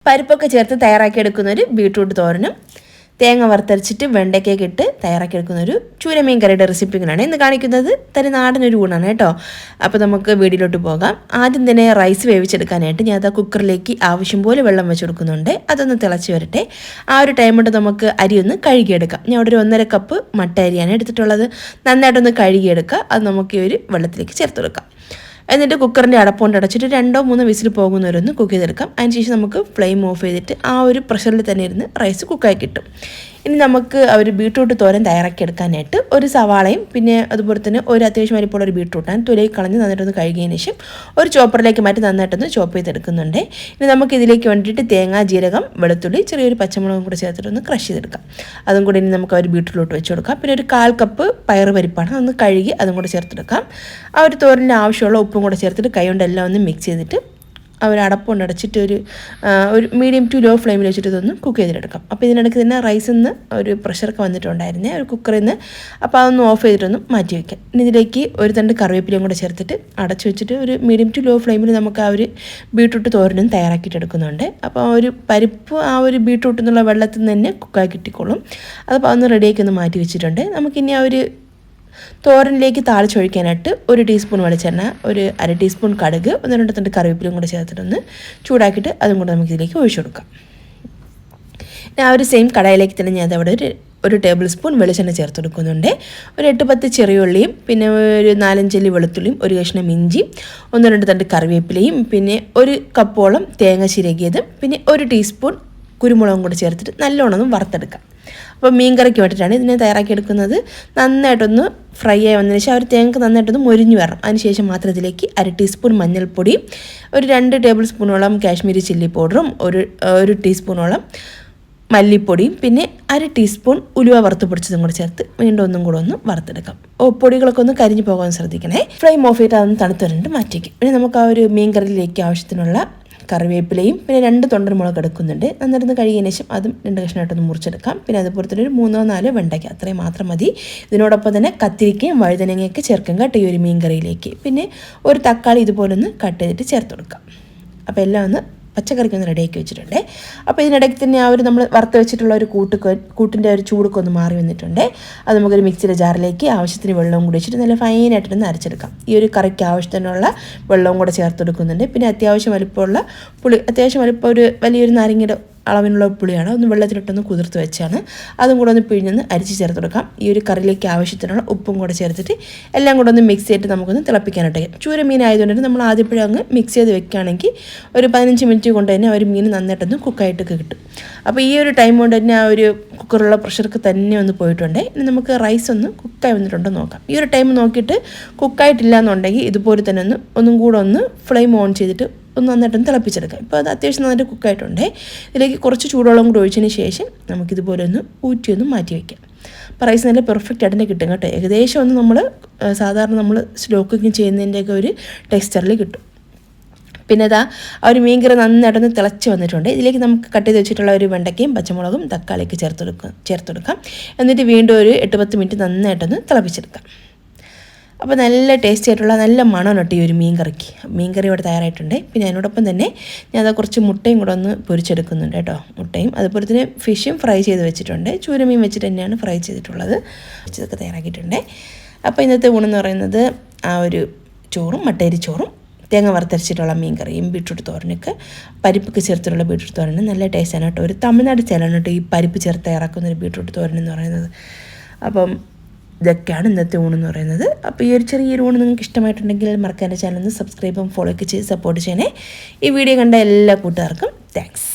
പരിപ്പൊക്കെ ചേർത്ത് തയ്യാറാക്കിയെടുക്കുന്ന ഒരു ബീട്രൂട്ട് തോരനും തേങ്ങ വറുത്തരച്ചിട്ട് വെണ്ടയ്ക്കൊക്കെ ഇട്ട് തയ്യാറാക്കിയെടുക്കുന്ന ഒരു ചൂരമീൻ കറിയുടെ റെസിപ്പികളാണ് ഇന്ന് കാണിക്കുന്നത്. തനി നാടനൊരു ഊണാണ് കേട്ടോ. അപ്പോൾ നമുക്ക് വീഡിയോയിലോട്ട് പോകാം. ആദ്യം തന്നെ റൈസ് വേവിച്ചെടുക്കാനായിട്ട് ഞാൻ അത് കുക്കറിലേക്ക് ആവശ്യം പോലെ വെള്ളം വെച്ച് കൊടുക്കുന്നുണ്ട്. അതൊന്ന് തിളച്ച് വരട്ടെ. ആ ഒരു ടൈം കൊണ്ട് നമുക്ക് അരി ഒന്ന് കഴുകിയെടുക്കാം. ഞാൻ ഇവിടെ ഒരു 1.5 കപ്പ് മട്ട അരിയാണ് എടുത്തിട്ടുള്ളത്. നന്നായിട്ടൊന്ന് കഴുകിയെടുക്കുക. അത് നമുക്ക് ഈ ഒരു വെള്ളത്തിലേക്ക് ചേർത്ത് കൊടുക്കാം. എന്നിട്ട് കുക്കറിൻ്റെ അടപ്പുകൊണ്ട് അടച്ചിട്ട് 2-3 വിസിൽ പോകുന്നവരൊന്ന് കുക്ക് ചെയ്തെടുക്കാം. അതിനുശേഷം നമുക്ക് ഫ്ലെയിം ഓഫ് ചെയ്തിട്ട് ആ ഒരു പ്രഷറിൽ തന്നെ ഇരുന്ന് റൈസ് കുക്കായി കിട്ടും. ഇനി നമുക്ക് ആ ഒരു ബീട്രൂട്ട് തോരൻ തയ്യാറാക്കിയെടുക്കാനായിട്ട് ഒരു സവാളയും പിന്നെ അതുപോലെ തന്നെ ഒരു അത്യാവശ്യം വലിപ്പമുള്ള ഒരു ബീട്രൂട്ടാണ് തൊലിയിൽ കളഞ്ഞ് നന്നായിട്ടൊന്ന് കഴുകിയതിന് ശേഷം ഒരു ചോപ്പറിലേക്ക് മാറ്റി നന്നായിട്ടൊന്ന് ചോപ്പ് ചെയ്തെടുക്കുന്നുണ്ട്. ഇനി നമുക്ക് ഇതിലേക്ക് വേണ്ടിയിട്ട് തേങ്ങ, ജീരകം, വെളുത്തുള്ളി, ചെറിയൊരു പച്ചമുളകും കൂടെ ചേർത്തിട്ടൊന്ന് ക്രഷ് ചെയ്തെടുക്കാം. അതും കൂടി ഇനി നമുക്ക് ആ ഒരു ബീട്രൂട്ടിലോട്ട് വെച്ച് കൊടുക്കാം. പിന്നെ ഒരു 1/4 കപ്പ് പയറ് പരിപ്പാണ്, അതൊന്ന് കഴുകി അതും കൂടെ ചേർത്തെടുക്കാം. ആ ഒരു തോരന് ആവശ്യമുള്ള ഉപ്പും കൂടെ ചേർത്തിട്ട് കൈ കൊണ്ട് എല്ലാം ഒന്ന് മിക്സ് ചെയ്തിട്ട് അവർ അടപ്പുകൊണ്ട് അടച്ചിട്ട് ഒരു മീഡിയം ടു ലോ ഫ്ലെയിമിൽ വെച്ചിട്ട് ഇതൊന്ന് കുക്ക് ചെയ്തിട്ടെടുക്കാം. അപ്പോൾ ഇതിനിടയ്ക്ക് തന്നെ റൈസിൽ നിന്ന് ഒരു പ്രഷറൊക്കെ വന്നിട്ടുണ്ടായിരുന്നേ ഒരു കുക്കറിൽ നിന്ന്. അപ്പോൾ അതൊന്ന് ഓഫ് ചെയ്തിട്ടൊന്ന് മാറ്റി വയ്ക്കാം. ഇനി ഇതിലേക്ക് ഒരു തണ്ട് കറിവേപ്പിലയും കൂടെ ചേർത്തിട്ട് അടച്ചു വെച്ചിട്ട് ഒരു മീഡിയം ടു ലോ ഫ്ലെയിമിൽ നമുക്ക് ആ ഒരു ബീട്രൂട്ട് തോരനും തയ്യാറാക്കിയിട്ടെടുക്കുന്നുണ്ട്. അപ്പോൾ ആ ഒരു പരിപ്പ് ആ ഒരു ബീട്രൂട്ടിൽ നിന്നുള്ള വെള്ളത്തിൽ നിന്ന് തന്നെ കുക്കായി കിട്ടിക്കോളും. അതപ്പോൾ അതൊന്ന് റെഡിയാക്കി ഒന്ന് മാറ്റി വെച്ചിട്ടുണ്ട്. നമുക്കിനി ആ ഒരു തോരനിലേക്ക് താളിച്ചൊഴിക്കാനായിട്ട് 1 ടീസ്പൂൺ വെളിച്ചെണ്ണ, ഒരു 1/2 ടീസ്പൂൺ കടുക്, 1-2 തണ്ട് കറിവേപ്പിലയും കൂടെ ചേർത്തിട്ടൊന്ന് ചൂടാക്കിയിട്ട് അതും കൂടെ നമുക്ക് ഇതിലേക്ക് ഒഴിച്ചു കൊടുക്കാം. ആ ഒരു സെയിം കടായിലേക്ക് തന്നെ ഞാൻ അതവിടെ ഒരു ടേബിൾ സ്പൂൺ വെളിച്ചെണ്ണ ചേർത്ത് കൊടുക്കുന്നുണ്ട്. ഒരു 8-10 ചെറിയുള്ളിയും പിന്നെ ഒരു 4-5 അല്ലി വെളുത്തുള്ളിയും, ഒരു കഷ്ണം ഇഞ്ചിയും, 1-2 തണ്ട് കറിവേപ്പിലയും, പിന്നെ 1 കപ്പോളം തേങ്ങ ചിരകിയതും, പിന്നെ 1 ടീസ്പൂൺ കുരുമുളകും കൂടെ ചേർത്തിട്ട് നല്ലോണം വറുത്തെടുക്കാം. അപ്പോൾ മീൻ കറിക്ക് വേണ്ടിയിട്ടാണ് ഇതിനെ തയ്യാറാക്കിയെടുക്കുന്നത്. നന്നായിട്ടൊന്ന് ഫ്രൈ ആയി വന്നതിന് ശേഷം ആ ഒരു തേങ്ങ നന്നായിട്ടൊന്ന് മൊരിഞ്ഞ് വരണം. അതിനുശേഷം മാത്രം ഇതിലേക്ക് 1/2 ടീസ്പൂൺ മഞ്ഞൾപ്പൊടിയും, ഒരു 2 ടേബിൾ സ്പൂണോളം കാശ്മീരി ചില്ലി പൗഡറും, ഒരു ടീസ്പൂണോളം മല്ലിപ്പൊടിയും, പിന്നെ 1/2 ടീസ്പൂൺ ഉലുവ വറുത്ത് പൊടിച്ചതും കൂടെ ചേർത്ത് വീണ്ടും ഒന്നും കൂടെ ഒന്ന് വറുത്തെടുക്കാം. പൊടികളൊക്കെ ഒന്ന് കരിഞ്ഞു പോകാൻ ശ്രദ്ധിക്കണേ. ഫ്ലെയിം ഓഫ് ചെയ്തിട്ട് അതൊന്ന് തണുത്ത് വരണ്ട് മാറ്റിക്കും. പിന്നെ നമുക്ക് ആ ഒരു മീൻ കറിയിലേക്ക് ആവശ്യത്തിനുള്ള കറിവേപ്പിലയും പിന്നെ 2 തൊണ്ടൻമുളക് എടുക്കുന്നുണ്ട്. നന്നായിട്ടൊന്ന് കഴുകിയതിന് ശേഷം അതും 2 കഷ്ണമായിട്ടൊന്ന് മുറിച്ചെടുക്കാം. പിന്നെ അതുപോലെ തന്നെ ഒരു 3-4 വെണ്ടയ്ക്ക, അത്രയും മാത്രം മതി. ഇതിനോടൊപ്പം തന്നെ കത്തിരിക്കയും വഴുതനങ്ങയൊക്കെ ചേർക്കും കേട്ടോ ഈ ഒരു മീൻ കറിയിലേക്ക്. പിന്നെ ഒരു തക്കാളി ഇതുപോലെ ഒന്ന് കട്ട് ചെയ്തിട്ട് ചേർത്ത് കൊടുക്കാം. അപ്പോൾ എല്ലാം ഒന്ന് പച്ചക്കറിക്ക് ഒന്ന് റെഡിയാക്കി വെച്ചിട്ടുണ്ട്. അപ്പോൾ ഇതിനിടയ്ക്ക് തന്നെ ആ ഒരു നമ്മൾ വറുത്ത് വെച്ചിട്ടുള്ള ഒരു കൂട്ടിൻ്റെ ഒരു ചൂടൊക്കെ ഒന്ന് മാറി വന്നിട്ടുണ്ട്. അത് നമുക്കൊരു മിക്സിയുടെ ജാറിലേക്ക് ആവശ്യത്തിന് വെള്ളവും കൂടി വെച്ചിട്ട് നല്ല ഫൈനായിട്ടൊന്ന് അരച്ചെടുക്കാം. ഈ ഒരു കറിക്ക് ആവശ്യത്തിനുള്ള വെള്ളവും കൂടെ ചേർത്ത് കൊടുക്കുന്നുണ്ട്. പിന്നെ അത്യാവശ്യം വലിപ്പമുള്ള പുളി, അത്യാവശ്യം വലിപ്പം ഒരു വലിയൊരു നാരങ്ങയുടെ അളവിനുള്ള പുളിയാണ്, ഒന്ന് വെള്ളത്തിലിട്ടൊന്ന് കുതിർത്ത് വെച്ചാണ്. അതും കൂടെ ഒന്ന് പിഴിഞ്ഞൊന്ന് അരിച്ച് ചേർത്ത് കൊടുക്കാം. ഈ ഒരു കറിയിലേക്ക് ആവശ്യത്തിനുള്ള ഉപ്പും കൂടെ ചേർത്തിട്ട് എല്ലാം കൂടെ ഒന്ന് മിക്സ് ചെയ്തിട്ട് നമുക്കൊന്ന് തിളപ്പിക്കാനായിട്ട്. ചൂരമീൻ ആയതുകൊണ്ട് നമ്മൾ ആദ്യപ്പോഴും അങ്ങ് മിക്സ് ചെയ്ത് വെക്കുകയാണെങ്കിൽ ഒരു 15 മിനിറ്റ് കൊണ്ട് തന്നെ ആ ഒരു മീൻ നന്നായിട്ടൊന്ന് കുക്കായിട്ടൊക്കെ കിട്ടും. അപ്പോൾ ഈ ഒരു ടൈം കൊണ്ട് തന്നെ ആ ഒരു കുക്കറുള്ള പ്രഷർക്ക് തന്നെ ഒന്ന് പോയിട്ടുണ്ട്. ഇനി നമുക്ക് റൈസ് ഒന്ന് കുക്കായി വന്നിട്ടുണ്ടോ നോക്കാം. ഈ ഒരു ടൈം നോക്കിയിട്ട് കുക്കായിട്ടില്ല എന്നുണ്ടെങ്കിൽ ഇതുപോലെ തന്നെ ഒന്നും കൂടെ ഒന്ന് ഫ്ലെയിം ഓൺ ചെയ്തിട്ട് ഒന്ന് നന്നായിട്ടൊന്ന് തിളപ്പിച്ചെടുക്കാം. ഇപ്പോൾ അത് അത്യാവശ്യം നന്നായിട്ട് കുക്കായിട്ടുണ്ട്. ഇതിലേക്ക് കുറച്ച് ചൂടുവെള്ളം കൂടി ഒഴിച്ചതിന് ശേഷം നമുക്കിതുപോലെ ഒന്ന് ഊറ്റിയൊന്ന് മാറ്റി വയ്ക്കാം. അപ്പോൾ റൈസ് നല്ല പെർഫെക്റ്റ് ആയിട്ട് തന്നെ കിട്ടും കേട്ടോ. ഏകദേശം ഒന്ന് നമ്മൾ സാധാരണ നമ്മൾ സ്ലോ കുക്കിങ് ചെയ്യുന്നതിൻ്റെയൊക്കെ ഒരു ടെക്സ്ചറിൽ കിട്ടും. പിന്നെ ആ ഒരു മീൻ കറി നന്നായിട്ടൊന്ന് തിളച്ച് വന്നിട്ടുണ്ട്. ഇതിലേക്ക് നമുക്ക് കട്ട് ചെയ്ത് വെച്ചിട്ടുള്ള ഒരു വെണ്ടയ്ക്കയും പച്ചമുളകും തക്കാളിയൊക്കെ ചേർത്ത് കൊടുക്കാം. എന്നിട്ട് വീണ്ടും ഒരു 8-10 മിനിറ്റ് നന്നായിട്ടൊന്ന് തിളപ്പിച്ചെടുക്കാം. അപ്പോൾ നല്ല ടേസ്റ്റി ആയിട്ടുള്ള നല്ല മണമാണ് കേട്ടോ ഈ ഒരു മീൻ കറി ഇവിടെ തയ്യാറായിട്ടുണ്ട്. പിന്നെ അതിനോടൊപ്പം തന്നെ ഞാൻ അത് കുറച്ച് മുട്ടയും കൂടെ ഒന്ന് പൊരിച്ചെടുക്കുന്നുണ്ട് കേട്ടോ. മുട്ടയും അതുപോലെ തന്നെ ഫിഷും ഫ്രൈ ചെയ്ത് വെച്ചിട്ടുണ്ട്. ചൂരമീൻ വെച്ചിട്ട് തന്നെയാണ് ഫ്രൈ ചെയ്തിട്ടുള്ളത്. ഇതൊക്കെ തയ്യാറാക്കിയിട്ടുണ്ട്. അപ്പോൾ ഇന്നത്തെ ഊണെന്ന് പറയുന്നത് ആ ഒരു ചോറും മട്ടയരി ചോറും തേങ്ങ വറുത്തരച്ചിട്ടുള്ള മീൻ കറിയും ബീട്രൂട്ട് തോരനൊക്കെ പരിപ്പൊക്കെ ചേർത്തിട്ടുള്ള ബീട്രൂട്ട് തോരന് നല്ല ടേസ്റ്റാണ് കേട്ടോ. ഒരു തമിഴ്നാട് സ്റ്റൈലാണ് കേട്ടോ ഈ പരിപ്പ് ചേർത്ത് തയ്യാറാക്കുന്ന ഒരു ബീട്രൂട്ട് തോരൻ എന്ന് പറയുന്നത്. അപ്പം ഇതൊക്കെയാണ് ഇന്നത്തെ ഊണെന്ന് പറയുന്നത്. അപ്പോൾ ഈ ഒരു ചെറിയൊരു ഊണ് നിങ്ങൾക്ക് ഇഷ്ടമായിട്ടുണ്ടെങ്കിൽ മറക്കാൻ എൻ്റെ ചാനൽ ഒന്ന് സബ്സ്ക്രൈബും ഫോളോ ഒക്കെ ചെയ്ത് സപ്പോർട്ട് ചെയ്യണേ. ഈ വീഡിയോ കണ്ട എല്ലാ കൂട്ടുകാർക്കും താങ്ക്സ്.